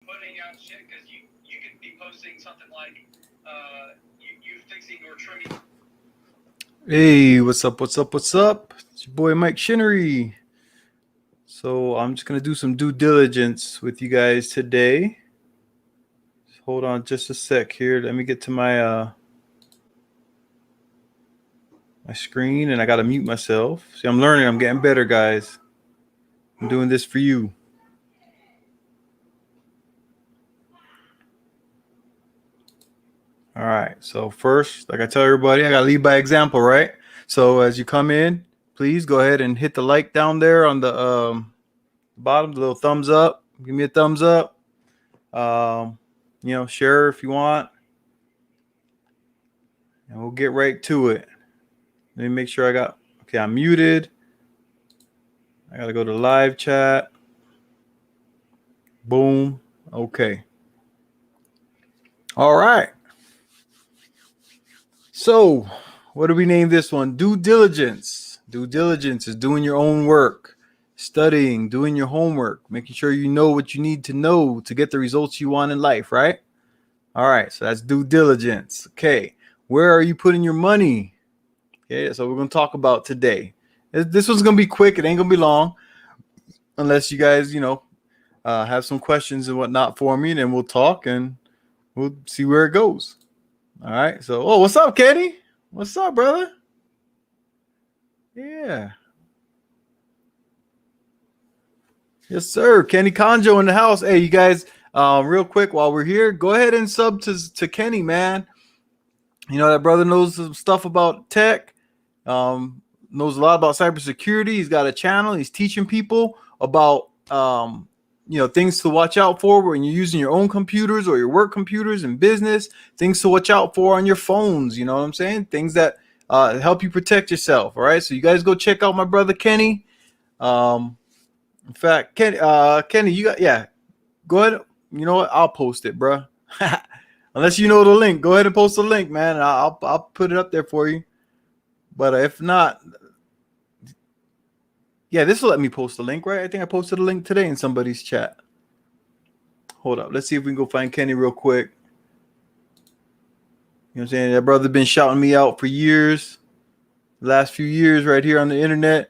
putting out shit because you could be posting something like you fixing or trimming. Hey, what's up? What's up? What's up? It's your boy MikeShinnery. So I'm just gonna do some due diligence with you guys today. Hold on just a sec here. Let me get to my my screen, and I gotta mute myself. See, I'm learning. I'm getting better, guys. I'm doing this for you. All right. So first, like I tell everybody, I gotta lead by example, right? So as you come in, please go ahead and hit the like down there on the bottom, the little thumbs up. Give me a thumbs up. Share if you want, and we'll get right to it. Let me make sure I'm muted. I gotta go to live chat. Boom. Okay. All right. So, what do we name this one? Due diligence. Due diligence is doing your own work, studying, doing your homework, making sure you know what you need to know to get the results you want in life, right? All right. So that's due diligence. Okay. Where are you putting your money? Okay. So we're going to talk about today. This one's going to be quick. It ain't going to be long unless you guys, have some questions and whatnot for me, and then we'll talk and we'll see where it goes. All right. So, what's up, Kenny? What's up, brother? Yeah. Yes, sir. Kenny Conjo in the house. Hey, you guys, real quick while we're here, go ahead and sub to Kenny, man. You know, that brother knows some stuff about tech, knows a lot about cybersecurity. He's got a channel. He's teaching people about things to watch out for when you're using your own computers or your work computers in business, things to watch out for on your phones. You know what I'm saying? Things that help you protect yourself. All right. So you guys go check out my brother Kenny. In fact, Kenny, go ahead. You know what? I'll post it, bro. Unless you know the link, go ahead and post the link, man. I'll put it up there for you. But if not, yeah, this will let me post the link, right? I think I posted a link today in somebody's chat. Hold up. Let's see if we can go find Kenny real quick. You know what I'm saying? That brother been shouting me out for years. The last few years right here on the internet.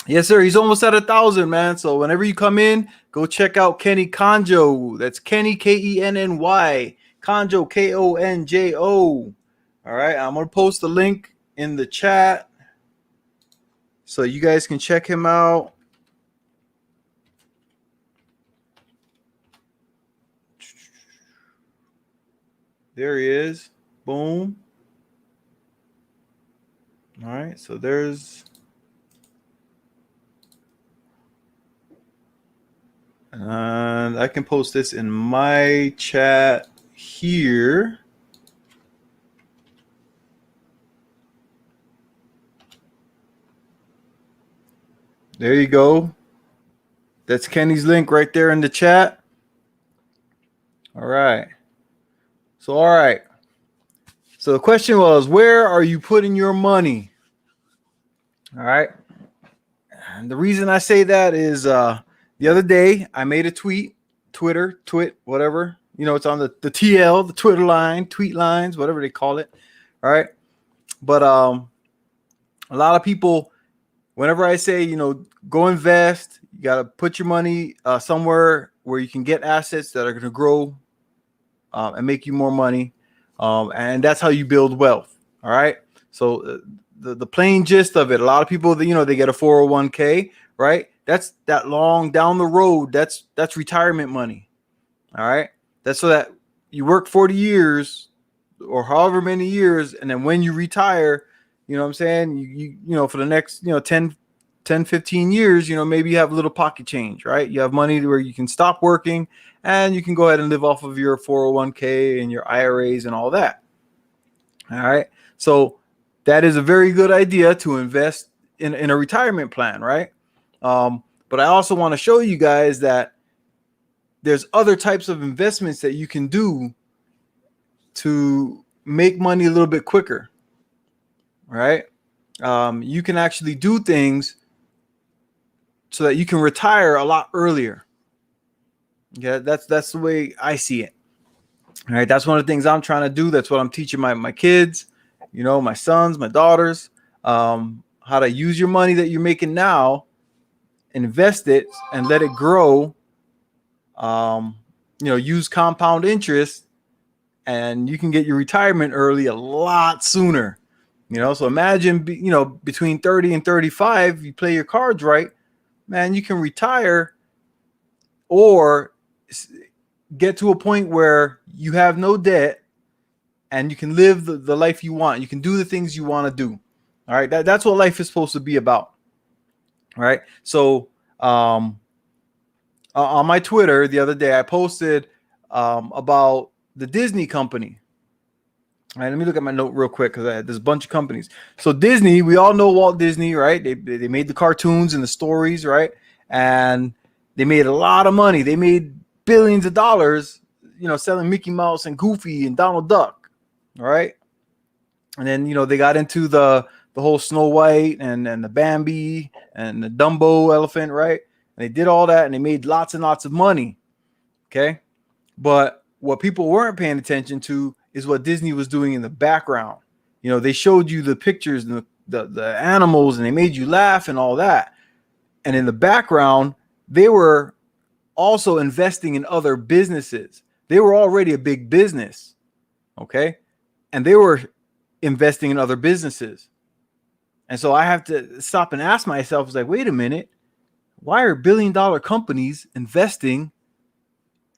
Yes, sir. He's almost at 1,000, man. So whenever you come in, go check out Kenny Conjo. That's Kenny, Kenny. Conjo, Konjo. All right. I'm going to post the link in the chat so you guys can check him out. There he is. Boom. All right. So there's... And I can post this in my chat here. There you go. That's Kenny's link right there in the chat. All right. So the question was, where are you putting your money? All right. And the reason I say that is the other day I made a tweet, whatever. You know, it's on the TL, the Twitter line, tweet lines, whatever they call it. All right. But a lot of people, whenever I say, go invest, you got to put your money somewhere where you can get assets that are going to grow and make you more money. And that's how you build wealth. All right. So the plain gist of it, a lot of people, they get a 401k, right? That's that long down the road. That's retirement money. All right. That's so that you work 40 years or however many years. And then when you retire, you know what I'm saying? You for the next, 10, 15 years, maybe you have a little pocket change, right? You have money where you can stop working and you can go ahead and live off of your 401k and your IRAs and all that. All right. So that is a very good idea to invest in a retirement plan, right? But I also want to show you guys that there's other types of investments that you can do to make money a little bit quicker, right? You can actually do things so that you can retire a lot earlier. Yeah, that's the way I see it. All right, that's one of the things I'm trying to do. That's what I'm teaching my kids, my sons, my daughters, how to use your money that you're making now, invest it, and let it grow. Use compound interest, and you can get your retirement early a lot sooner. So imagine, between 30 and 35, you play your cards right, man, you can retire or get to a point where you have no debt and you can live the life you want. You can do the things you want to do. All right. That's what life is supposed to be about. All right. So, on my Twitter the other day, I posted about the Disney company. All right, let me look at my note real quick because there's a bunch of companies. So Disney, we all know Walt Disney, right? They made the cartoons and the stories, right? And they made a lot of money. They made billions of dollars, selling Mickey Mouse and Goofy and Donald Duck, all right? And then, they got into the whole Snow White and the Bambi and the Dumbo elephant, right? And they did all that and they made lots and lots of money, okay? But what people weren't paying attention to is what Disney was doing in the background. They showed you the pictures and the animals and they made you laugh and all that. And in the background, they were also investing in other businesses. They were already a big business, okay? And they were investing in other businesses. And so I have to stop and ask myself, it's like, wait a minute, why are billion-dollar companies investing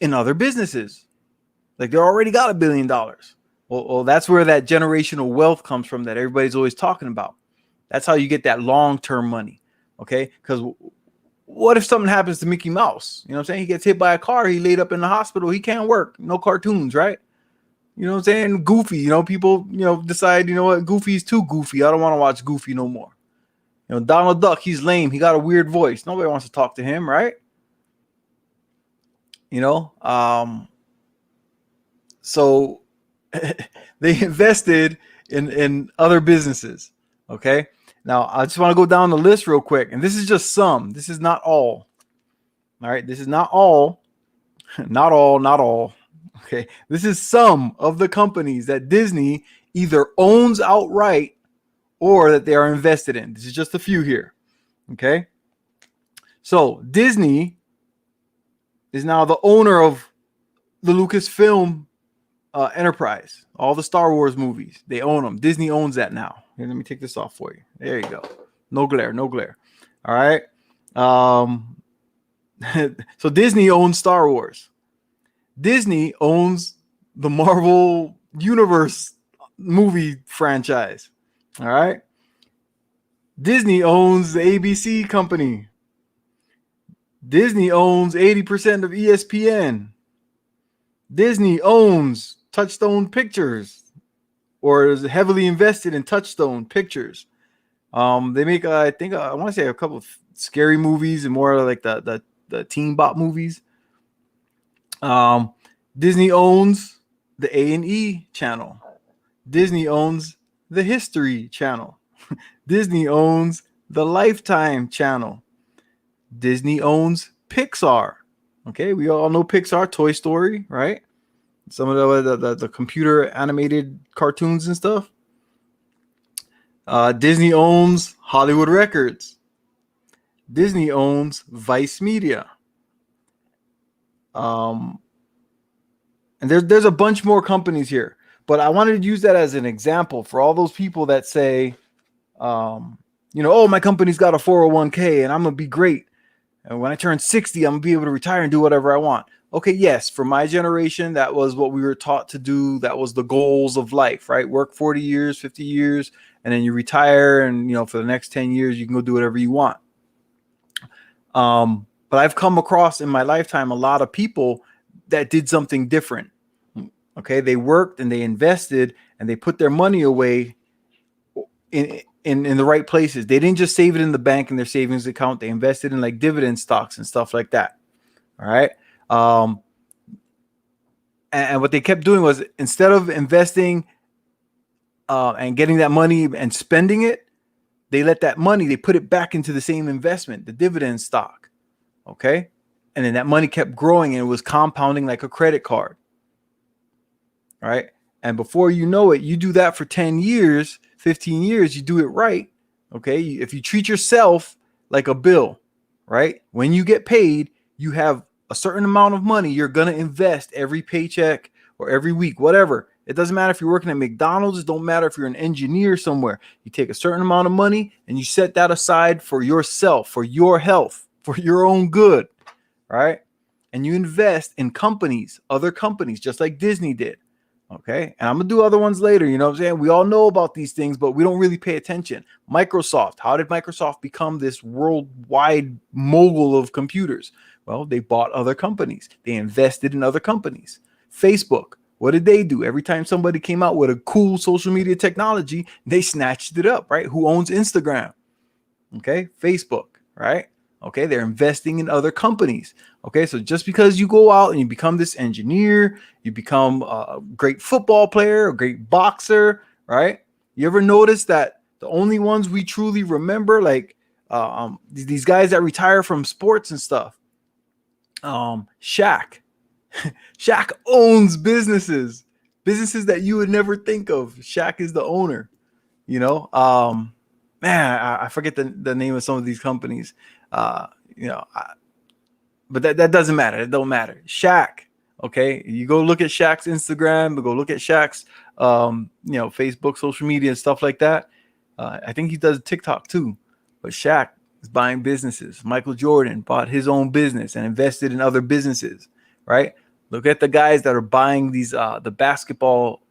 in other businesses? Like, they already got $1 billion. Well, that's where that generational wealth comes from that everybody's always talking about. That's how you get that long-term money, okay? Because what if something happens to Mickey Mouse? You know what I'm saying? He gets hit by a car. He laid up in the hospital. He can't work. No cartoons, right? You know what I'm saying? Goofy, people, decide, what, Goofy's too goofy. I don't want to watch Goofy no more. Donald Duck, he's lame. He got a weird voice. Nobody wants to talk to him, right? So they invested in other businesses. Okay. Now I just want to go down the list real quick. And this is just some. This is not all. All right. This is not all. Not all. Okay. This is some of the companies that Disney either owns outright or that they are invested in. This is just a few here. Okay. So Disney is now the owner of the Lucasfilm enterprise, all the Star Wars movies. They own them. Disney owns that now. Here, let me take this off for you. There you go. No glare. All right. So Disney owns Star Wars. Disney owns the Marvel Universe movie franchise. All right. Disney owns the ABC company. Disney owns 80% of ESPN. Disney owns Touchstone Pictures, or is heavily invested in Touchstone Pictures. They make, I think, I want to say a couple of scary movies and more like the teen bop movies. Disney owns the A&E channel. Disney owns the History channel. Disney owns the Lifetime channel. Disney owns Pixar. Okay, we all know Pixar, Toy Story, right? Some of the computer animated cartoons and stuff. Disney owns Hollywood Records. Disney owns Vice Media. And there's a bunch more companies here, but I wanted to use that as an example for all those people that say, oh, my company's got a 401k and I'm gonna be great. And when I turn 60, I'm gonna be able to retire and do whatever I want. Okay, yes, for my generation, that was what we were taught to do. That was the goals of life, right? Work 40 years, 50 years, and then you retire, and for the next 10 years, you can go do whatever you want. But I've come across in my lifetime a lot of people that did something different. Okay, they worked and they invested and they put their money away in the right places. They didn't just save it in the bank in their savings account. They invested in like dividend stocks and stuff like that. All right. And what they kept doing was, instead of investing and getting that money and spending it, they let that money, they put it back into the same investment, the dividend stock. Okay. And then that money kept growing and it was compounding like a credit card. Right. And before you know it, you do that for 10 years, 15 years, you do it right. Okay. If you treat yourself like a bill, right? When you get paid, you have a certain amount of money you're going to invest every paycheck or every week, whatever. It doesn't matter if you're working at McDonald's. It don't matter if you're an engineer somewhere. You take a certain amount of money and you set that aside for yourself, for your health, for your own good, right? And you invest in companies, other companies, just like Disney did. Okay. And I'm going to do other ones later. You know what I'm saying? We all know about these things, but we don't really pay attention. Microsoft. How did Microsoft become this worldwide mogul of computers? Well, they bought other companies. They invested in other companies. Facebook. What did they do? Every time somebody came out with a cool social media technology, they snatched it up, right? Who owns Instagram? Okay. Facebook, right? Okay. They're investing in other companies. Okay. So just because you go out and you become this engineer, you become a great football player, a great boxer, right? You ever notice that the only ones we truly remember, like these guys that retire from sports and stuff, Shaq. Shaq owns businesses that you would never think of. Shaq is the owner, you know. Man, I forget the name of some of these companies. You know, but that doesn't matter. It don't matter. Shaq. Okay. You go look at Shaq's Instagram, go look at Shaq's you know, Facebook, social media and stuff like that. I think he does TikTok too. But Shaq is buying businesses. Michael Jordan bought his own business and invested in other businesses, right? Look at the guys that are buying these the basketball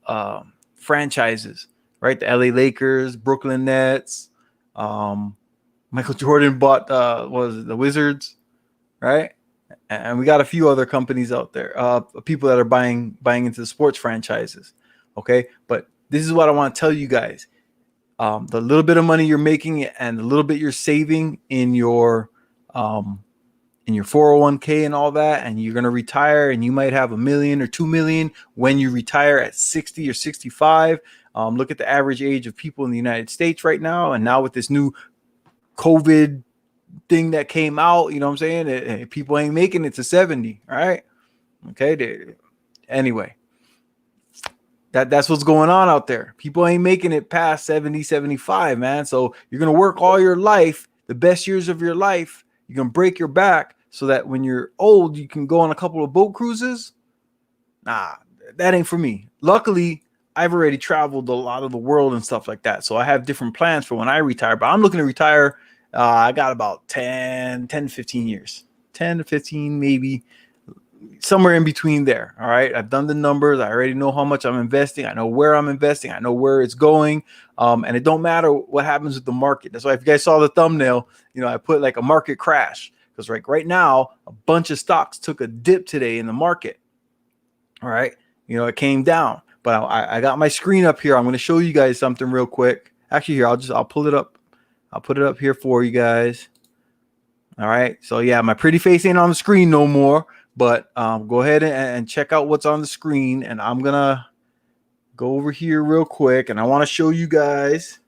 franchises, right? The LA Lakers, Brooklyn Nets. Michael Jordan bought the Wizards, right? And we got a few other companies out there, people that are buying into the sports franchises. Okay, but this is what I want to tell you guys: the little bit of money you're making and the little bit you're saving in your 401k and all that, and you're going to retire and you might have $1 million or $2 million when you retire at 60 or 65. Look at the average age of people in the United States right now. And now with this new COVID thing that came out, you know what I'm saying? People ain't making it to 70, right? Okay. Anyway, that's what's going on out there. People ain't making it past 70, 75, man. So you're going to work all your life, the best years of your life. You're going to break your back so that when you're old, you can go on a couple of boat cruises. Nah, that ain't for me. Luckily, I've already traveled a lot of the world and stuff like that. So I have different plans for when I retire, but I'm looking to retire. I got about 10 to 15 years, 10 to 15, maybe somewhere in between there. All right. I've done the numbers. I already know how much I'm investing. I know where I'm investing. I know where it's going. And it don't matter what happens with the market. That's why if you guys saw the thumbnail, you know, I put like a market crash because right now, a bunch of stocks took a dip today in the market. All right. You know, it came down, but I got my screen up here. I'm going to show you guys something real quick. Actually, here, I'll pull it up. I'll put it up here for you guys. All right. So yeah, my pretty face ain't on the screen no more, but go ahead and check out what's on the screen. And I'm going to go over here real quick. And I want to show you guys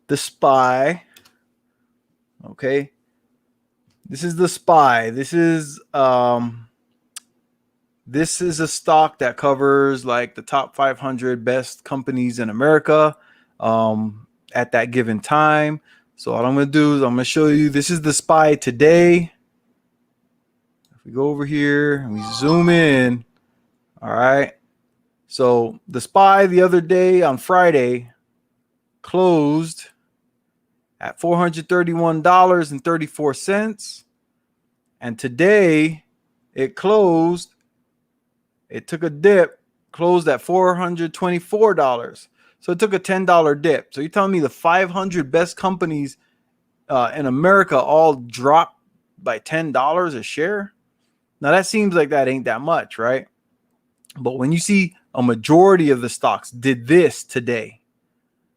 the SPY. Okay. This is the SPY. This is a stock that covers like the top 500 best companies in America at that given time. So what I'm going to do is I'm going to show you, this is the SPY today. If we go over here and we zoom in, all right. So the SPY the other day on Friday closed at $431.34. And today it closed, it took a dip, closed at $424. So it took a $10 dip. So you're telling me the 500 best companies in America all dropped by $10 a share? Now that seems like that ain't that much, right? But when you see a majority of the stocks did this today,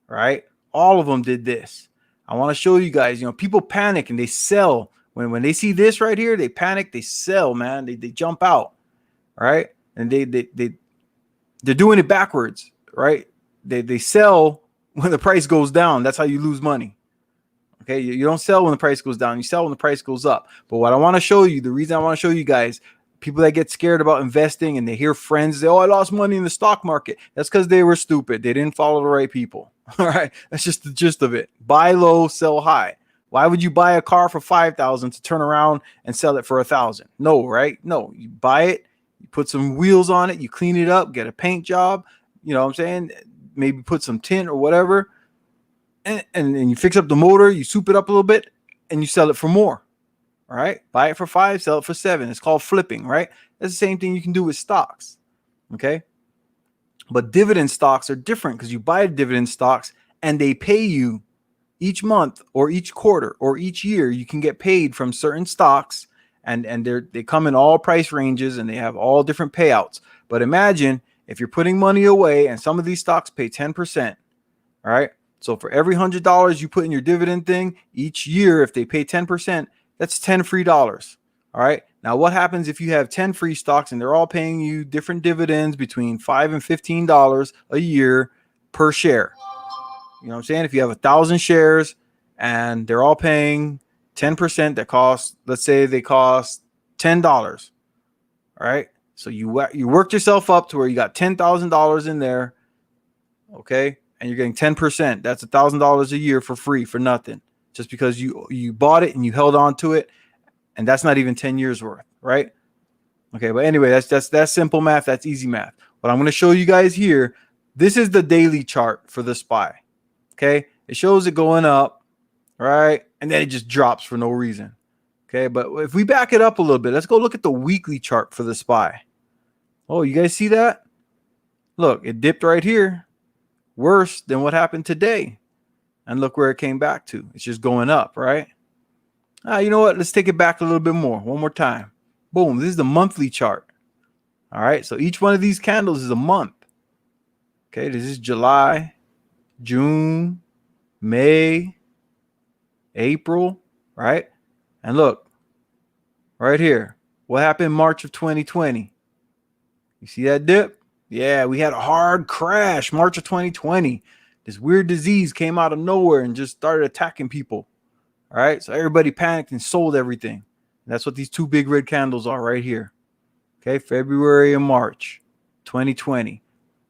right? All of them did this. I want to show you guys, you know, people panic and they sell. When they see this right here, they panic, they sell, man. They jump out, right? And they're doing it backwards, right? They sell when the price goes down. That's how you lose money. Okay, you don't sell when the price goes down. You sell when the price goes up. But what I want to show you, the reason I want to show you guys, people that get scared about investing and they hear friends say, "Oh, I lost money in the stock market." That's because they were stupid. They didn't follow the right people. All right, that's just the gist of it. Buy low, sell high. Why would you buy a car for 5,000 to turn around and sell it for 1,000? No, right? No, you buy it, you put some wheels on it, you clean it up, get a paint job. You know what I'm saying? Maybe put some tint or whatever. And you fix up the motor, you soup it up a little bit, and you sell it for more. All right, buy it for 5, sell it for 7. It's called flipping, right? That's the same thing you can do with stocks. Okay, but dividend stocks are different because you buy dividend stocks and they pay you each month or each quarter or each year. You can get paid from certain stocks, and they come in all price ranges and they have all different payouts. But imagine if you're putting money away and some of these stocks pay 10%. All right. So for every $100 you put in your dividend thing each year, if they pay 10%, that's 10 free dollars. All right. Now, what happens if you have 10 free stocks and they're all paying you different dividends between $5 and $15 a year per share? You know what I'm saying? If you have 1,000 shares and they're all paying 10%, that costs, let's say they cost $10. All right. So you worked yourself up to where you got $10,000 in there. Okay. And you're getting 10%. That's $1,000 a year for free, for nothing, just because you bought it and you held on to it, and that's not even 10 years worth, right? Okay, but anyway, that's simple math. That's easy math. What I'm going to show you guys here, this is the daily chart for the SPY. Okay, it shows it going up, right, and then it just drops for no reason. Okay, but if we back it up a little bit, let's go look at the weekly chart for the SPY. Oh, you guys see that? Look, it dipped right here. Worse than what happened today, and look where it came back to. It's just going up, right? You know what? Let's take it back a little bit more. One more time. Boom. This is the monthly chart. All right. So each one of these candles is a month. Okay. This is July, June, May, April, right? And look right here. What happened in March of 2020? You see that dip? Yeah, we had a hard crash March of 2020. This weird disease came out of nowhere and just started attacking people. All right, so everybody panicked and sold everything. And that's what these two big red candles are right here. Okay, February and March 2020.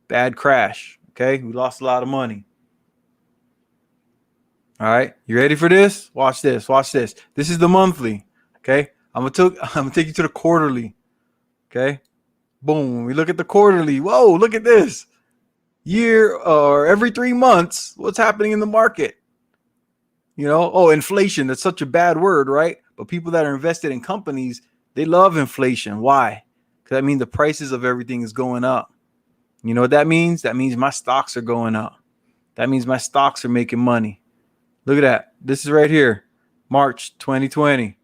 Bad crash. Okay, we lost a lot of money. All right, you ready for this? Watch this. Watch this. This is the monthly. Okay, I'm gonna take you to the quarterly. Okay. Boom. When we look at the quarterly, whoa, look at this. Year or every 3 months, what's happening in the market? You know, oh, inflation. That's such a bad word, right? But people that are invested in companies, they love inflation. Why? Because that means the prices of everything is going up. You know what that means? That means my stocks are going up. That means my stocks are making money. Look at that. This is right here, March 2020.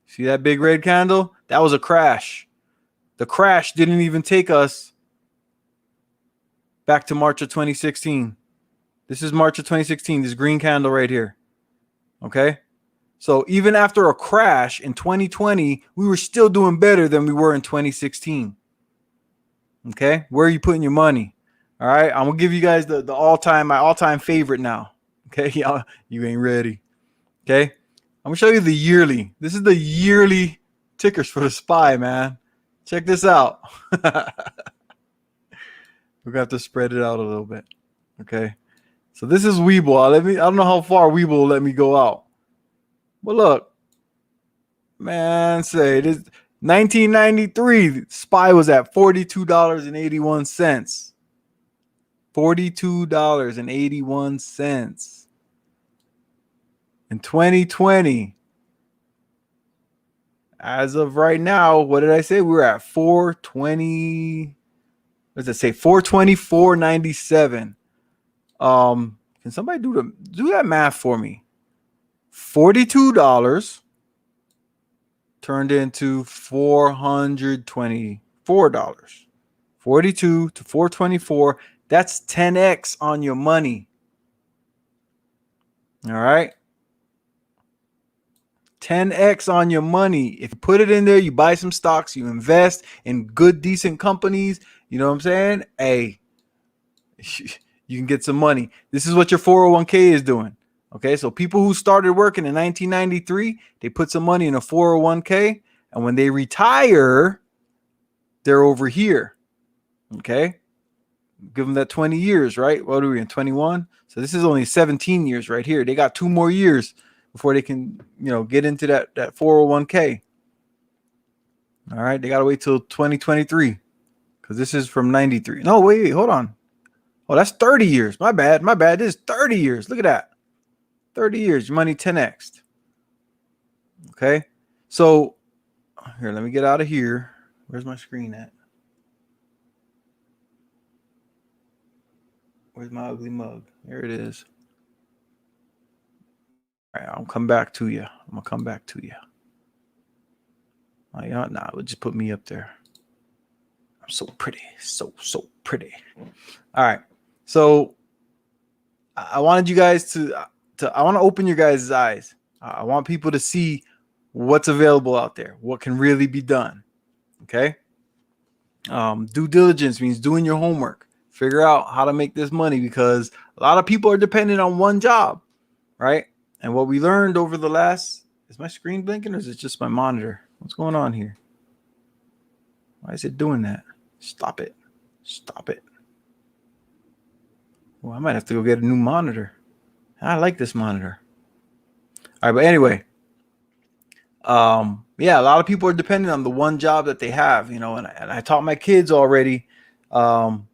See that big red candle? That was a crash. The crash didn't even take us back to March of 2016. This is March of 2016, this green candle right here. Okay? So even after a crash in 2020, we were still doing better than we were in 2016. Okay? Where are you putting your money? All right? I'm going to give you guys my all-time favorite now. Okay? You ain't ready. Okay? I'm going to show you the yearly. This is the yearly tickers for the SPY, man. Check this out. We're going to have to spread it out a little bit. Okay. So this is Webull. I don't know how far Webull will let me go out. But look, man, say this 1993 SPY was at $42.81. $42.81. In 2020, as of right now, what did I say? We were at 420. What does it say? 424.97. Can somebody do that math for me? $42 turned into $424. 42 to 424. That's 10x on your money. All right. 10x on your money. If you put it in there, you buy some stocks, you invest in good, decent companies, you know what I'm saying? Hey, you can get some money. This is what your 401k is doing. Okay, so people who started working in 1993, they put some money in a 401k, and when they retire, they're over here. Okay, give them that 20 years, right? What are we in 21? So this is only 17 years right here. They got 2 more years before they can, get into that 401k. All right, they got to wait till 2023 because this is from 93. No, wait, hold on. Oh, that's 30 years. My bad. This is 30 years. Look at that. 30 years, your money 10x. Okay. So here, let me get out of here. Where's my screen at? Where's my ugly mug? There it is. All right, I'll come back to you. I'm going to come back to you. Oh, yeah, nah, we'll just put me up there. I'm so pretty. So pretty. All right. So I wanted you guys I want to open your guys' eyes. I want people to see what's available out there, what can really be done. Okay. Due diligence means doing your homework. Figure out how to make this money because a lot of people are dependent on one job, right? And what we learned over the last, is my screen blinking or is it just my monitor? What's going on here? Why is it doing that? Stop it. Stop it. Well, I might have to go get a new monitor. I like this monitor. All right, but anyway, yeah, a lot of people are dependent on the one job that they have, and I taught my kids already. Don't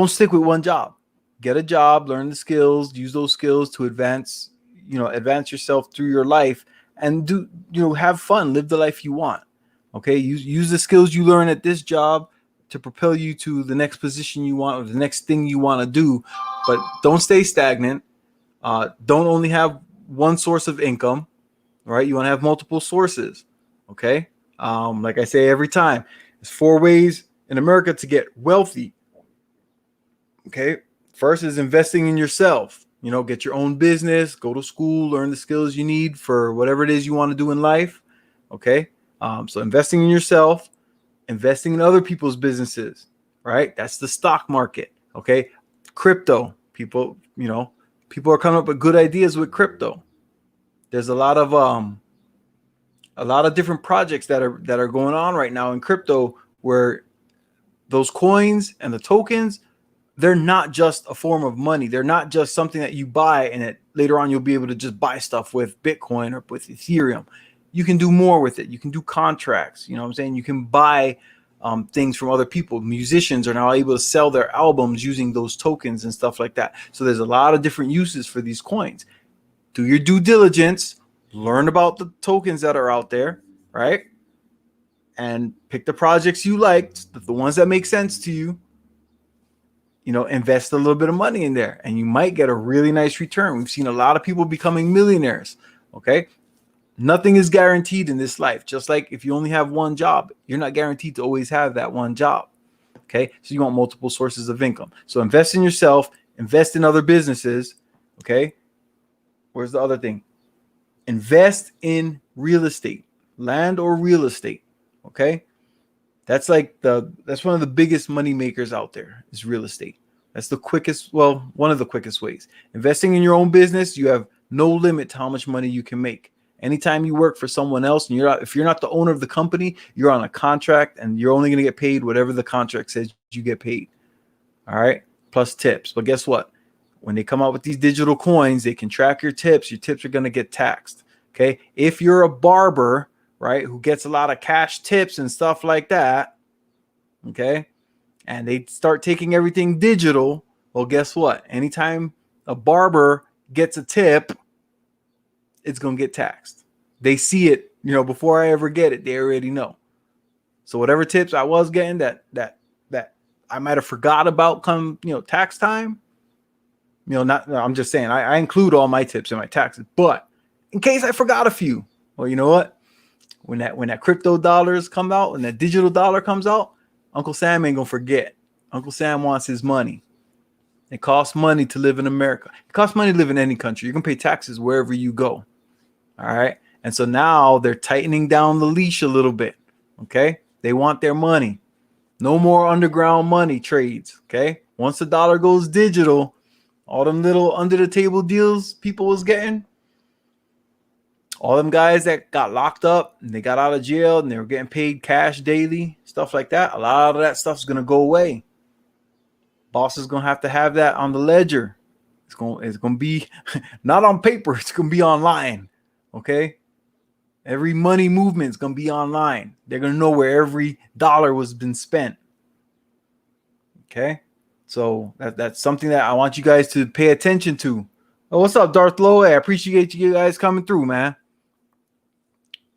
stick with one job. Get a job, learn the skills, use those skills to advance yourself through your life and have fun, live the life you want. Okay, use the skills you learn at this job to propel you to the next position you want or the next thing you want to do, but don't stay stagnant. Don't only have one source of income, right? You want to have multiple sources. Okay. Like I say every time, there's 4 ways in America to get wealthy. Okay. First is investing in yourself. Get your own business, go to school, learn the skills you need for whatever it is you want to do in life. Okay. So investing in yourself, investing in other people's businesses, right? That's the stock market. Okay. Crypto. People are coming up with good ideas with crypto. There's a lot of different projects that are going on right now in crypto where those coins and the tokens, they're not just a form of money. They're not just something that you buy and that later on you'll be able to just buy stuff with Bitcoin or with Ethereum. You can do more with it. You can do contracts. You know what I'm saying? You can buy things from other people. Musicians are now able to sell their albums using those tokens and stuff like that. So there's a lot of different uses for these coins. Do your due diligence, learn about the tokens that are out there, right? And pick the projects you like, the ones that make sense to you. Invest a little bit of money in there and you might get a really nice return. We've seen a lot of people becoming millionaires. Okay. Nothing is guaranteed in this life. Just like if you only have one job, you're not guaranteed to always have that one job. Okay. So you want multiple sources of income. So invest in yourself, invest in other businesses. Okay. Where's the other thing? Invest in real estate, land or real estate. Okay. That's one of the biggest money makers out there is real estate. That's one of the quickest ways. Investing in your own business, you have no limit to how much money you can make. Anytime you work for someone else and if you're not the owner of the company, you're on a contract and you're only going to get paid whatever the contract says you get paid. All right. Plus tips. But guess what? When they come out with these digital coins, they can track your tips. Your tips are going to get taxed. Okay. If you're a barber, right, who gets a lot of cash tips and stuff like that, okay, and they start taking everything digital, well, guess what? Anytime a barber gets a tip, it's going to get taxed. They see it, before I ever get it, they already know. So whatever tips I was getting that I might have forgot about come, tax time, I'm just saying I include all my tips in my taxes, but in case I forgot a few, well, you know what? When that crypto dollars come out and that digital dollar comes out, Uncle Sam ain't gonna forget. Uncle Sam wants his money. It costs money to live in America. It costs money to live in any country. You're gonna pay taxes wherever you go. All right. And so now they're tightening down the leash a little bit. Okay. They want their money. No more underground money trades. Okay. Once the dollar goes digital, All them little under the table deals people was getting. All them guys that got locked up and they got out of jail and they were getting paid cash daily, stuff like that. A lot of that stuff's going to go away. Boss is going to have that on the ledger. It's going to be not on paper. It's going to be online. Okay. Every money movement is going to be online. They're going to know where every dollar was been spent. Okay. So that's something that I want you guys to pay attention to. Oh, what's up, Darth Lowe? Hey, I appreciate you guys coming through, man.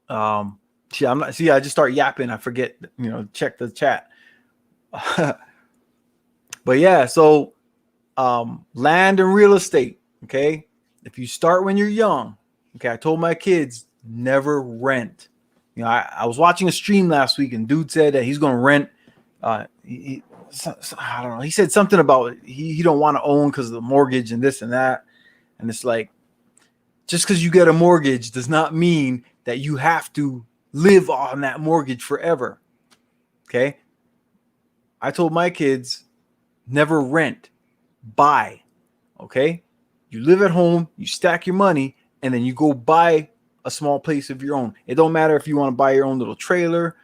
I just start yapping. I forget, check the chat. But yeah, so land and real estate. Okay. If you start when you're young, okay, I told my kids never rent. I was watching a stream last week and dude said that he's going to rent. I don't know. He said something about he don't want to own because of the mortgage and this and that. And it's like, just because you get a mortgage does not mean that you have to live on that mortgage forever. Okay. I told my kids never rent, buy. Okay. You live at home, you stack your money, and then you go buy a small place of your own. It don't matter if you want to buy your own little trailer,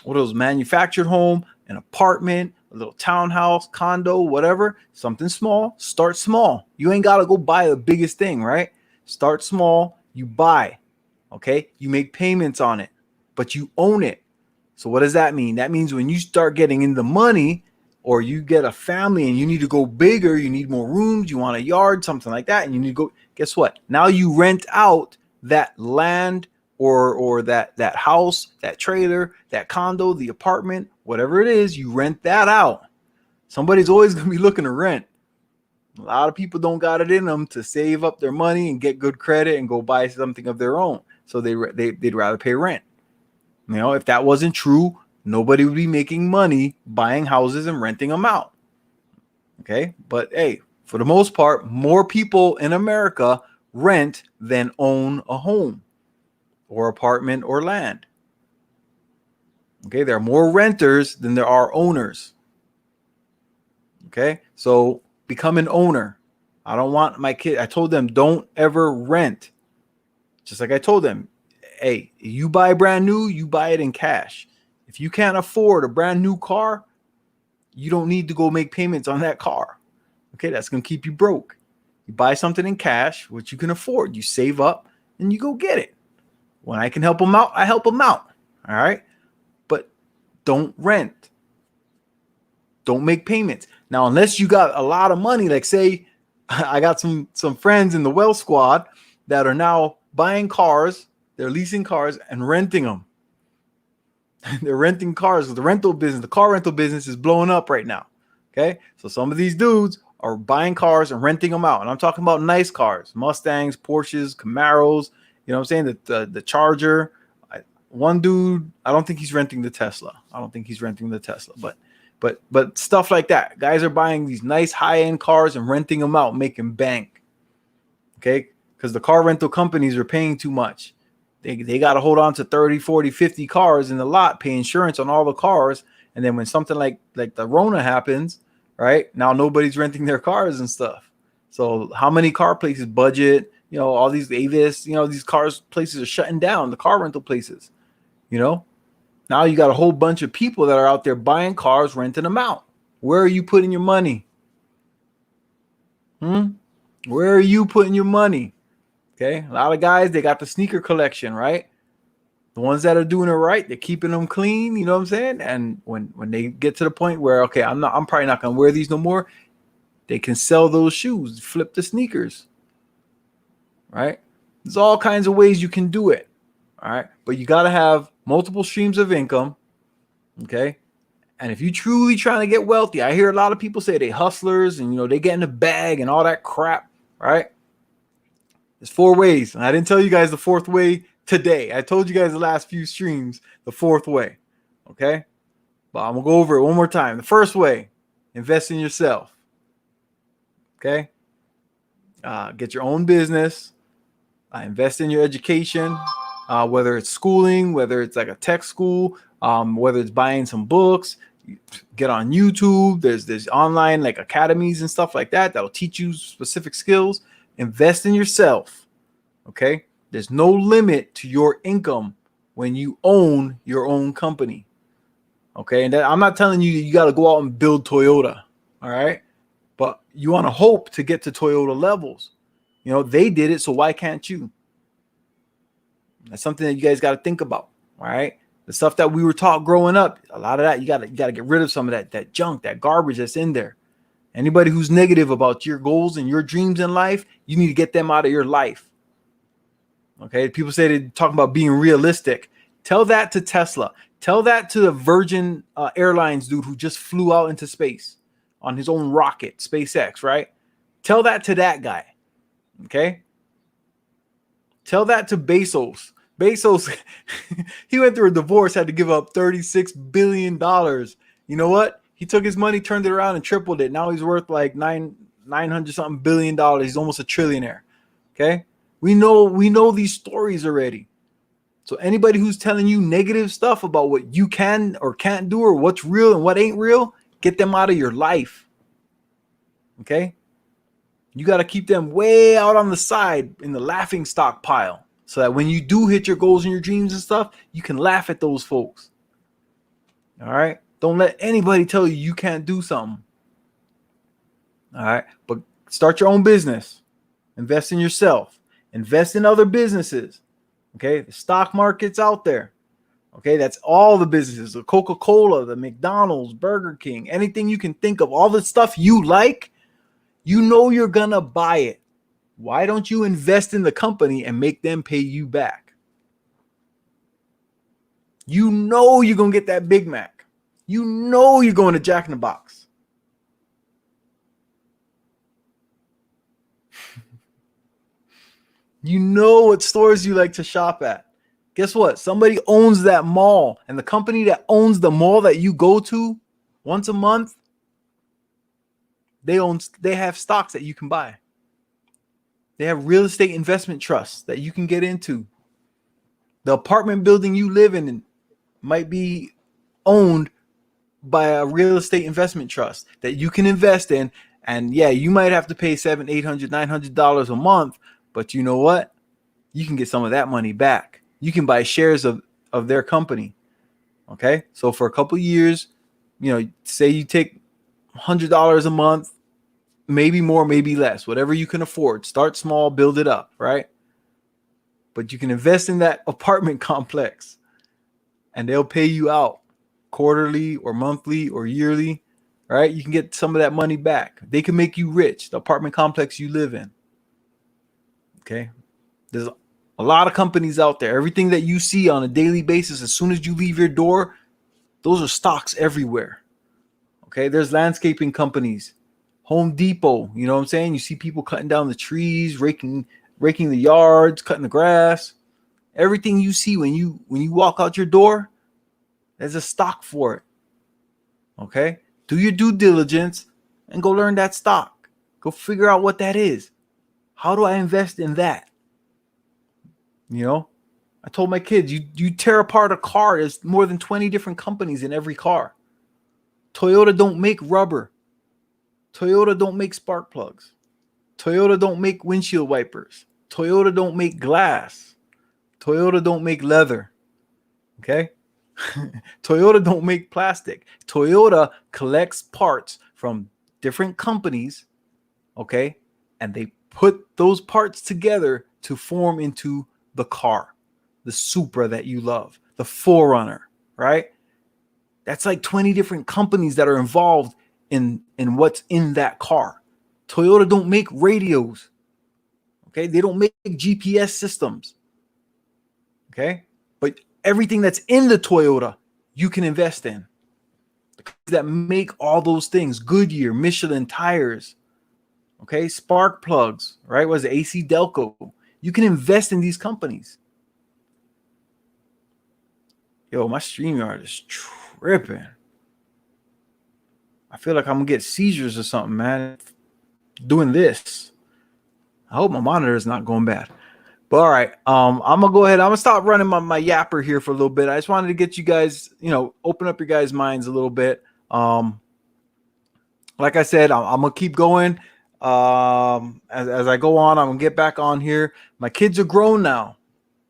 manufactured home, an apartment, a little townhouse, condo, whatever, something small. Start small. You ain't got to go buy the biggest thing, right? Start small. You buy. Okay. You make payments on it, but you own it. So what does that mean? That means when you start getting in the money or you get a family and you need to go bigger, you need more rooms, you want a yard, something like that, and you need to go, guess what? Now you rent out that land or that house, that trailer, that condo, the apartment, whatever it is, you rent that out. Somebody's always going to be looking to rent. A lot of people don't got it in them to save up their money and get good credit and go buy something of their own. So they'd rather pay rent. If that wasn't true, nobody would be making money buying houses and renting them out. Okay. But hey, for the most part, more people in America rent than own a home or apartment or land. Okay. There are more renters than there are owners. Okay. So become an owner. I don't want my kid. I told them don't ever rent. Just like I told them, hey, you buy brand new, you buy it in cash. If you can't afford a brand new car, you don't need to go make payments on that car. Okay, that's going to keep you broke. You buy something in cash, which you can afford. You save up and you go get it. When I can help them out, I help them out. All right. But don't rent. Don't make payments. Now, unless you got a lot of money, like say I got some friends in the Well Squad that are now buying cars, they're leasing cars and renting them. They're renting cars. The car rental business is blowing up right now. Okay. So some of these dudes are buying cars and renting them out. And I'm talking about nice cars, Mustangs, Porsches, Camaros, you know what I'm saying? The Charger. One dude, I don't think he's renting the Tesla. But stuff like that. Guys are buying these nice high-end cars and renting them out, making bank. Okay. Because the car rental companies are paying too much. They got to hold on to 30, 40, 50 cars in the lot, pay insurance on all the cars. And then when something like the Rona happens, right, now nobody's renting their cars and stuff. So how many car places, Budget, all these Avis, these places are shutting down, the car rental places, Now you got a whole bunch of people that are out there buying cars, renting them out. Where are you putting your money? Where are you putting your money? Okay, a lot of guys, they got the sneaker collection, right? The ones that are doing it right, they're keeping them clean, you know what I'm saying? And when they get to the point where, okay, I'm probably not gonna wear these no more, they can sell those shoes, flip the sneakers, right? There's all kinds of ways you can do it, all right? But you gotta have multiple streams of income, okay? And if you truly trying to get wealthy, I hear a lot of people say they hustlers and they get in the bag and all that crap, right? There's 4 ways. And I didn't tell you guys the 4th way today. I told you guys the last few streams, the 4th way. Okay. But I'm going to go over it one more time. The first way, invest in yourself. Okay. Get your own business. Invest in your education, whether it's schooling, whether it's like a tech school, whether it's buying some books, Get on YouTube. There's online like academies and stuff like that that'll teach you specific skills. Invest in yourself. Okay. There's no limit to your income when you own your own company. Okay. And I'm not telling you you got to go out and build Toyota. All right. But you want to hope to get to Toyota levels. You know, they did it. So why can't you? That's something that you guys got to think about. All right. The stuff that we were taught growing up, a lot of that, you got to get rid of some of that junk, that garbage that's in there. Anybody who's negative about your goals and your dreams in life, you need to get them out of your life. Okay. People say they're talking about being realistic. Tell that to Tesla. Tell that to the Virgin Airlines dude who just flew out into space on his own rocket, SpaceX, right? Tell that to that guy. Okay. Tell that to Bezos. Bezos, he went through a divorce, had to give up $36 billion. You know what? He took his money, turned it around and tripled it. Now he's worth like 900 something billion dollars. He's almost a trillionaire. Okay. We know these stories already. So anybody who's telling you negative stuff about what you can or can't do or what's real and what ain't real, get them out of your life. Okay. You got to keep them way out on the side in the laughing stock pile. So that when you do hit your goals and your dreams and stuff, you can laugh at those folks. All right. Don't let anybody tell you you can't do something. All right. But start your own business. Invest in yourself. Invest in other businesses. Okay. The stock market's out there. Okay. That's all the businesses. The Coca-Cola, the McDonald's, Burger King, anything you can think of, all the stuff you like, you know you're going to buy it. Why don't you invest in the company and make them pay you back? You know you're going to get that Big Mac. You know you're going to Jack in the Box. You know what stores you like to shop at. Guess what? Somebody owns that mall, and the company that owns the mall that you go to once a month, they have stocks that you can buy. They have real estate investment trusts that you can get into. The apartment building you live in might be owned by a real estate investment trust that you can invest in. And yeah, you might have to pay $700, $800, $900 a month, but you know what? You can get some of that money back. You can buy shares of their company. Okay. So for a couple of years, you know, say you take $100 a month, maybe more, maybe less, whatever you can afford. Start small, build it up, right? But you can invest in that apartment complex and they'll pay you out quarterly or monthly or yearly, right? You can get some of that money back. They can make you rich, the apartment complex you live in. Okay. There's a lot of companies out there. Everything that you see on a daily basis, as soon as you leave your door, those are stocks everywhere. Okay. There's landscaping companies. Home Depot, you know what I'm saying? You see people cutting down the trees, raking the yards, cutting the grass. Everything you see when you walk out your door, there's a stock for it. Okay? Do your due diligence and go learn that stock. Go figure out what that is. How do I invest in that? You know, I told my kids, you tear apart a car, there's more than 20 different companies in every car. Toyota don't make rubber. Toyota don't make spark plugs. Toyota don't make windshield wipers. Toyota don't make glass. Toyota don't make leather. Okay? Toyota don't make plastic. Toyota collects parts from different companies, okay? And they put those parts together to form into the car, the Supra that you love, the 4Runner, right? That's like 20 different companies that are involved in what's in that car. Toyota don't make radios. Okay? They don't make GPS systems. Okay? But everything that's in the Toyota, you can invest in. That make all those things. Goodyear, Michelin tires. Okay? Spark plugs, right? What is it? AC Delco. You can invest in these companies. Yo, my StreamYard is tripping. I feel like I'm gonna get seizures or something, man. Doing this. I hope my monitor is not going bad. But all right, I'm gonna go ahead. I'm gonna stop running my yapper here for a little bit. I just wanted to get you guys, you know, open up your guys' minds a little bit. Like I said, I'm gonna keep going. As I go on, I'm gonna get back on here. My kids are grown now.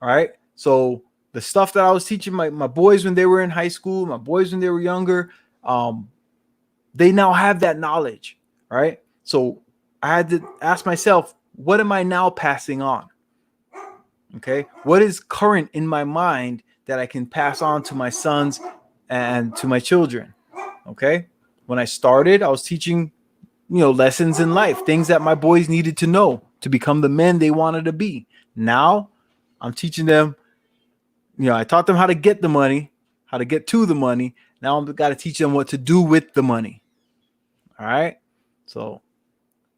All right. So the stuff that I was teaching my boys when they were in high school, my boys when they were younger, they now have that knowledge. Right. So I had to ask myself, what am I now passing on? Okay. What is current in my mind that I can pass on to my sons and to my children? Okay. When I started, I was teaching, lessons in life, things that my boys needed to know to become the men they wanted to be. Now I'm teaching them, I taught them how to get the money, how to get to the money. Now I've got to teach them what to do with the money. All right. So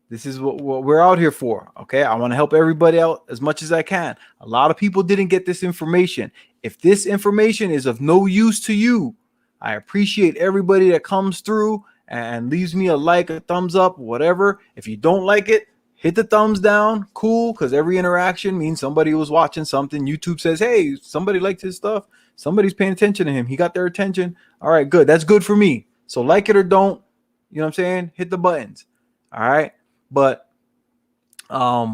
this is what we're out here for. Okay. I want to help everybody out as much as I can. A lot of people didn't get this information. If this information is of no use to you, I appreciate everybody that comes through and leaves me a like, a thumbs up, whatever. If you don't like it, hit the thumbs down. Cool. Because every interaction means somebody was watching something. YouTube says, hey, somebody liked his stuff. Somebody's paying attention to him. He got their attention. All right, good. That's good for me. So like it or don't, you know what I'm saying? Hit the buttons. All right. But I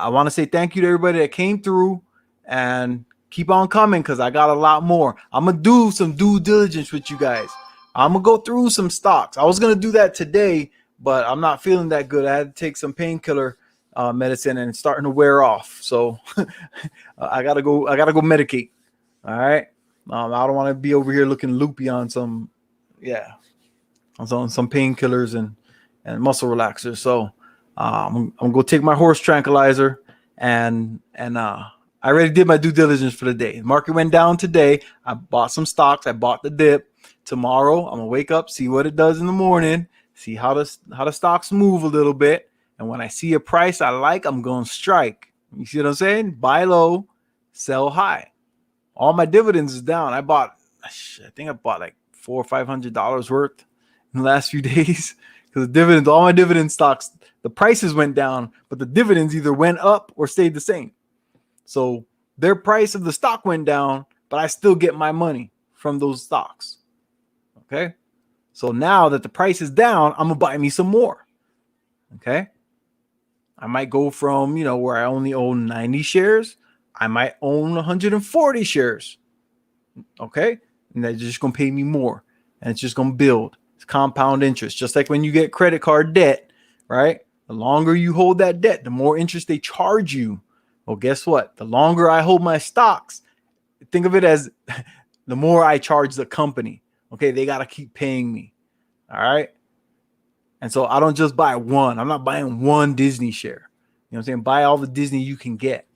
want to say thank you to everybody that came through and keep on coming because I got a lot more. I'm going to do some due diligence with you guys. I'm going to go through some stocks. I was going to do that today, but I'm not feeling that good. I had to take some painkiller medicine and it's starting to wear off. So I got to go medicate. All right. I don't want to be over here looking loopy on some painkillers and muscle relaxers. So I'm gonna go take my horse tranquilizer and I already did my due diligence for the day. The market went down today. I bought some stocks. I bought the dip. Tomorrow I'm gonna wake up, see what it does in the morning, see how the stocks move a little bit, and when I see a price I like, I'm gonna strike. You see what I'm saying? Buy low, sell high. All my dividends is down. I think I bought like $400 or $500 worth in the last few days because the dividends, all my dividend stocks, the prices went down, but the dividends either went up or stayed the same. So their price of the stock went down, but I still get my money from those stocks. Okay. So now that the price is down, I'm gonna buy me some more. Okay. I might go from, where I only own 90 shares, I might own 140 shares. Okay. And they're just going to pay me more. And it's just going to build. It's compound interest. Just like when you get credit card debt, right? The longer you hold that debt, the more interest they charge you. Well, guess what? The longer I hold my stocks, think of it as the more I charge the company. Okay. They got to keep paying me. All right. And so I don't just buy one. I'm not buying one Disney share. You know what I'm saying? Buy all the Disney you can get.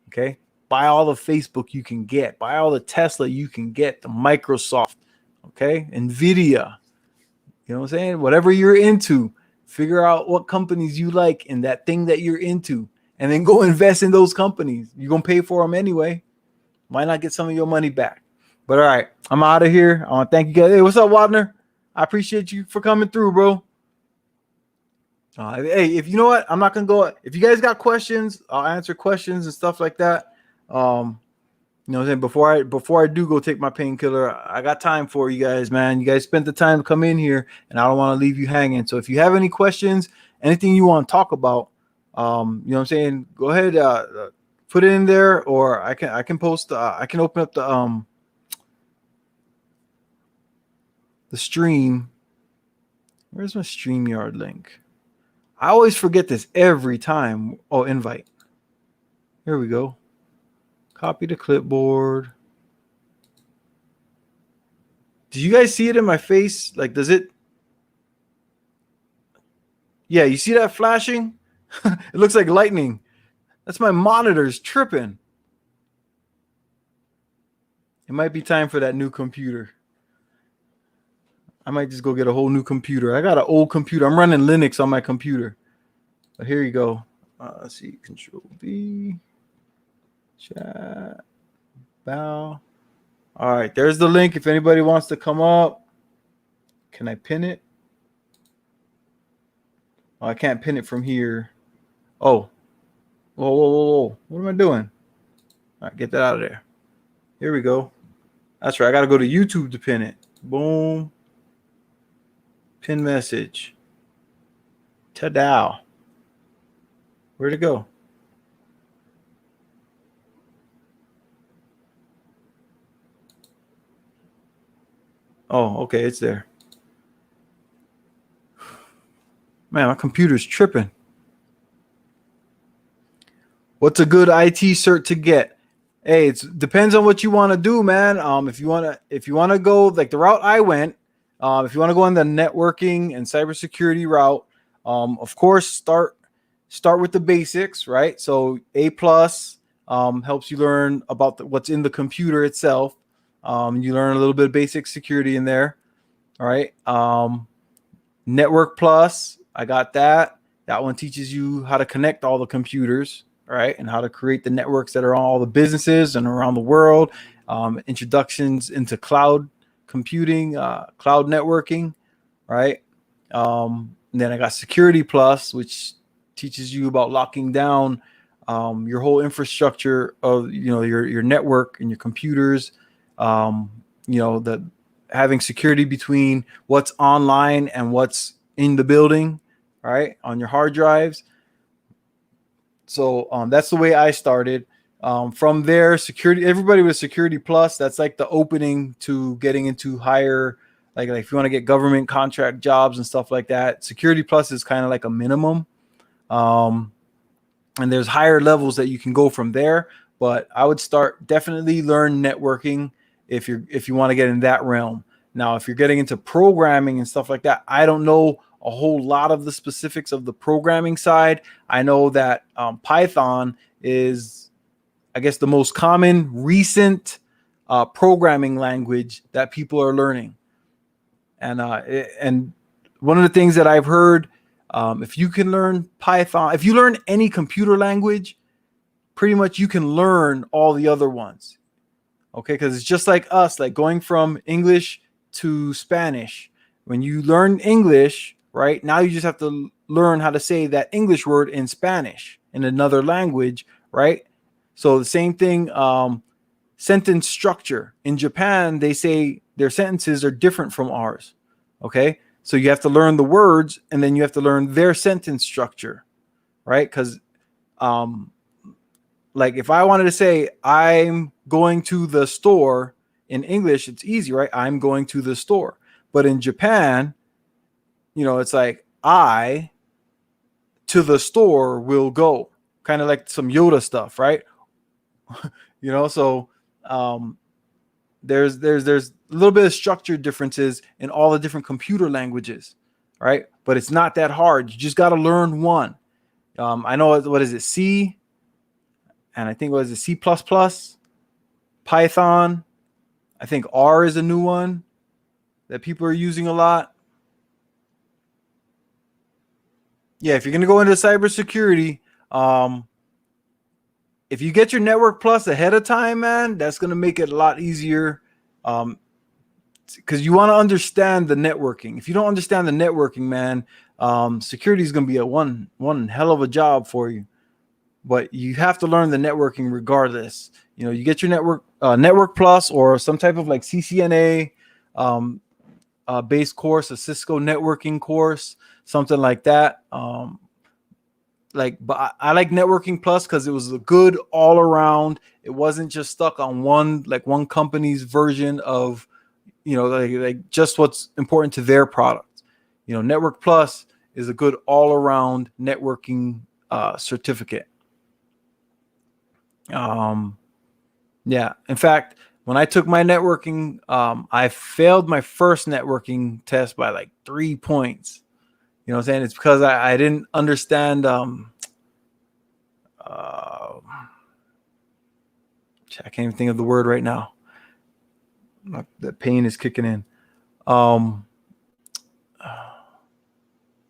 Okay. Buy all the Facebook you can get. Buy all the Tesla you can get. The Microsoft. Okay. Nvidia. You know what I'm saying? Whatever you're into, figure out what companies you like in that thing that you're into. And then go invest in those companies. You're going to pay for them anyway. Why not get some of your money back? But all right. I'm out of here. I want to thank you guys. Hey, what's up, Wagner? I appreciate you for coming through, bro. Hey, if you know what, I'm not gonna go. If you guys got questions, I'll answer questions and stuff like that. You know what I'm saying? Before I do go take my painkiller, I got time for you guys, man. You guys spent the time to come in here, and I don't want to leave you hanging. So if you have any questions, anything you want to talk about, you know what I'm saying? Go ahead, put it in there, or I can post. I can open up the stream. Where's my StreamYard link? I always forget this every time. Oh, invite. Here we go. Copy the clipboard. Do you guys see it in my face? Like, does it? Yeah, you see that flashing? It looks like lightning. That's my monitors tripping. It might be time for that new computer. I might just go get a whole new computer. I got an old computer. I'm running Linux on my computer. But here you go. Let's see. Control V. Chat. Bow. All right. There's the link. If anybody wants to come up. Can I pin it? Oh, I can't pin it from here. Oh. Whoa. What am I doing? All right. Get that out of there. Here we go. That's right. I got to go to YouTube to pin it. Boom. Pin message. Ta-da. Where'd it go? Oh, okay, it's there. Man, my computer's tripping. What's a good IT cert to get? Hey, it depends on what you want to do, man. If you want to go like the route I went, if you want to go on the networking and cybersecurity route, of course, start with the basics, right? So A plus helps you learn about what's in the computer itself. You learn a little bit of basic security in there, all right? Network plus, I got that. That one teaches you how to connect all the computers, right? And how to create the networks that are on all the businesses and around the world. Introductions into cloud computing, cloud networking, right? And then I got Security Plus, which teaches you about locking down your whole infrastructure of your network and your computers. The having security between what's online and what's in the building, right, on your hard drives. So that's the way I started. From there, security, everybody with Security Plus, that's like the opening to getting into higher, like if you want to get government contract jobs and stuff like that. Security Plus is kind of like a minimum. And there's higher levels that you can go from there. But I would definitely learn networking if you want to get in that realm. Now, if you're getting into programming and stuff like that, I don't know a whole lot of the specifics of the programming side. I know that Python is, I guess, the most common recent programming language that people are learning. And one of the things that I've heard, if you can learn Python, if you learn any computer language, pretty much you can learn all the other ones. Okay, because it's just like us, like going from English to Spanish. When you learn English, right, now you just have to learn how to say that English word in Spanish in another language, right? So the same thing, sentence structure. In Japan, they say their sentences are different from ours. Okay, so you have to learn the words and then you have to learn their sentence structure, right? Because like if I wanted to say I'm going to the store in English, it's easy, right? I'm going to the store. But in Japan, it's like I to the store will go, kind of like some Yoda stuff, right? So there's a little bit of structure differences in all the different computer languages, right? But it's not that hard. You just got to learn one. I know, what is it, C, and I think what is it, C++, Python. I think R is a new one that people are using a lot. Yeah, if you're going to go into cybersecurity, if you get your Network Plus ahead of time, man, that's going to make it a lot easier, because you want to understand the networking. If you don't understand the networking, man, security is going to be a one hell of a job for you. But you have to learn the networking regardless. You get your Network Plus or some type of like CCNA base course, a Cisco networking course, something like that. But I like Networking Plus because it was a good all around. It wasn't just stuck on one company's version of, like just what's important to their product. Network Plus is a good all around networking certificate. Yeah. In fact, when I took my networking, I failed my first networking test by like 3 points. You know what I'm saying? It's because I didn't understand. I can't even think of the word right now. The pain is kicking in.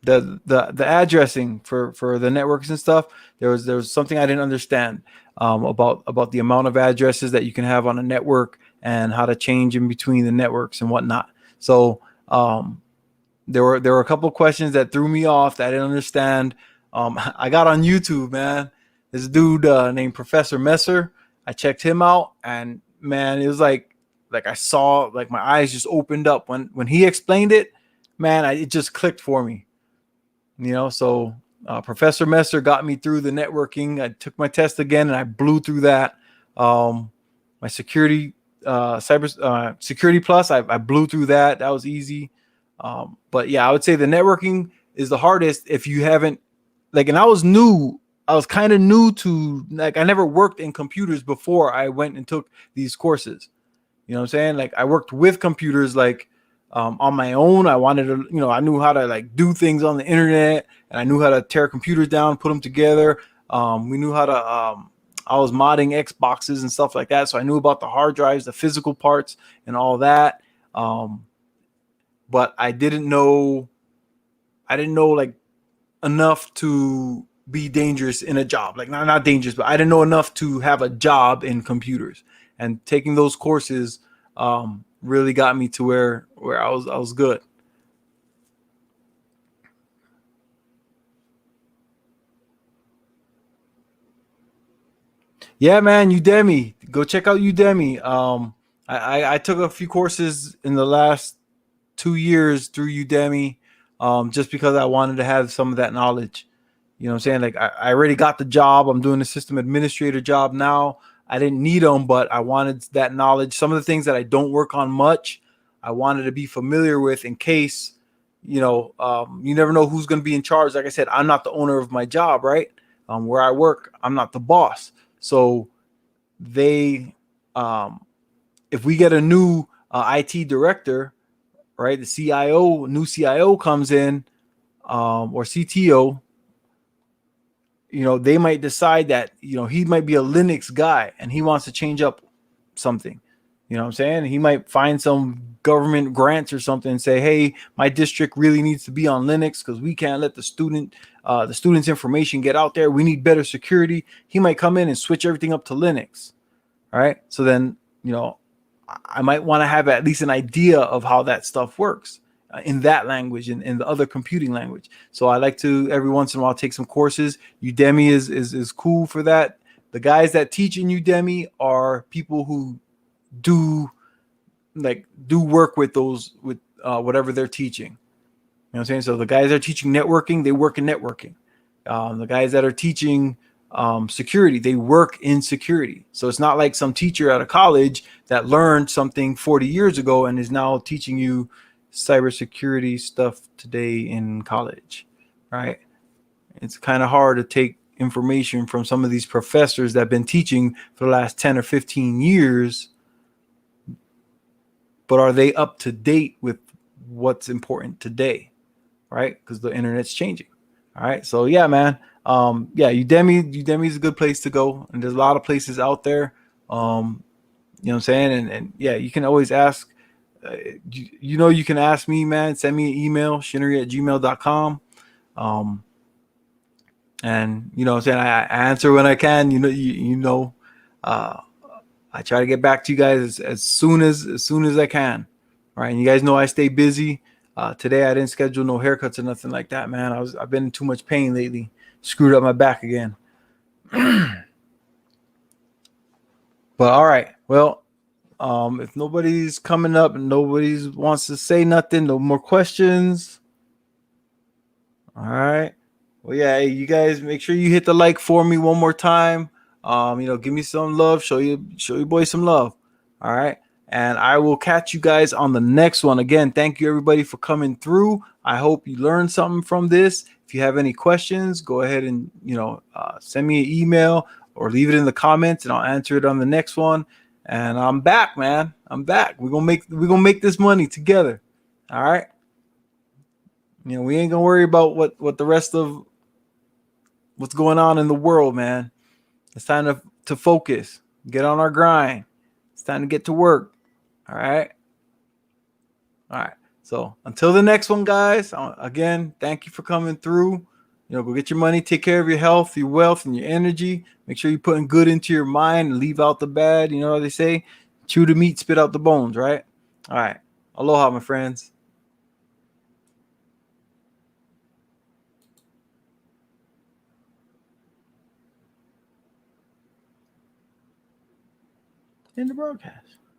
The addressing for the networks and stuff, there was something I didn't understand about the amount of addresses that you can have on a network and how to change in between the networks and whatnot. So there were a couple questions that threw me off that I didn't understand. I got on YouTube, man. This dude named Professor Messer. I checked him out, and man, it was like I saw, like my eyes just opened up when he explained it. man, it just clicked for me. So Professor Messer got me through the networking. I took my test again and I blew through that. My security, cyber security plus, I blew through that. That was easy. But yeah, I would say the networking is the hardest if you haven't and I was new. I was kind of new to I never worked in computers before I went and took these courses. You know what I'm saying? Like I worked with computers on my own. I wanted to, I knew how to do things on the internet, and I knew how to tear computers down, put them together. We knew how to I was modding Xboxes and stuff like that. So I knew about the hard drives, the physical parts and all that. But I didn't know enough to be dangerous in a job. Not dangerous, but I didn't know enough to have a job in computers. And taking those courses really got me to where I was good. Yeah, man, Udemy. Go check out Udemy. I took a few courses in the last 2 years through Udemy, just because I wanted to have some of that knowledge. You know what I'm saying? I already got the job. I'm doing a system administrator job now. I didn't need them, but I wanted that knowledge. Some of the things that I don't work on much, I wanted to be familiar with in case, you never know who's going to be in charge. Like I said, I'm not the owner of my job, right? Where I work, I'm not the boss. So they, if we get a new IT director, right, the new CIO comes in, or CTO, they might decide that, he might be a Linux guy and he wants to change up something. You know what I'm saying? He might find some government grants or something and say, hey, my district really needs to be on Linux because we can't let the student's information get out there. We need better security. He might come in and switch everything up to Linux. All right. So then, I might want to have at least an idea of how that stuff works in that language and in the other computing language. So I like to every once in a while take some courses. Udemy is cool for that. The guys that teach in Udemy are people who do work with whatever they're teaching. You know what I'm saying? So the guys that are teaching networking, they work in networking. The guys that are teaching security, they work in security. So it's not like some teacher at a college that learned something 40 years ago and is now teaching you cybersecurity stuff today in college, right? It's kind of hard to take information from some of these professors that have been teaching for the last 10 or 15 years, but are they up to date with what's important today, right? Because the internet's changing. All right. So yeah, man. Udemy is a good place to go, and there's a lot of places out there. You know what I'm saying? And yeah, you can always ask. You can ask me, man. Send me an email, shinnery@gmail.com. And what I'm saying, I answer when I can. I try to get back to you guys as soon as I can. All right, and you guys know I stay busy. Today I didn't schedule no haircuts or nothing like that, man. I've been in too much pain lately. Screwed up my back again. But all right, well, if nobody's coming up and nobody wants to say nothing, no more questions. All right. Well, yeah, hey, you guys make sure you hit the like for me one more time. Give me some love. Show your boys some love. All right. And I will catch you guys on the next one. Again, thank you everybody for coming through. I hope you learned something from this. If you have any questions, go ahead and send me an email or leave it in the comments, and I'll answer it on the next one. And I'm back, man. I'm back. We're gonna make this money together. All right. We ain't gonna worry about what the rest of what's going on in the world, man. It's time to focus, get on our grind. It's time to get to work. All right. So until the next one, guys, again, thank you for coming through. Go get your money, take care of your health, your wealth, and your energy. Make sure you're putting good into your mind and leave out the bad. You know what they say? Chew the meat, spit out the bones, right? All right. Aloha, my friends. In the broadcast.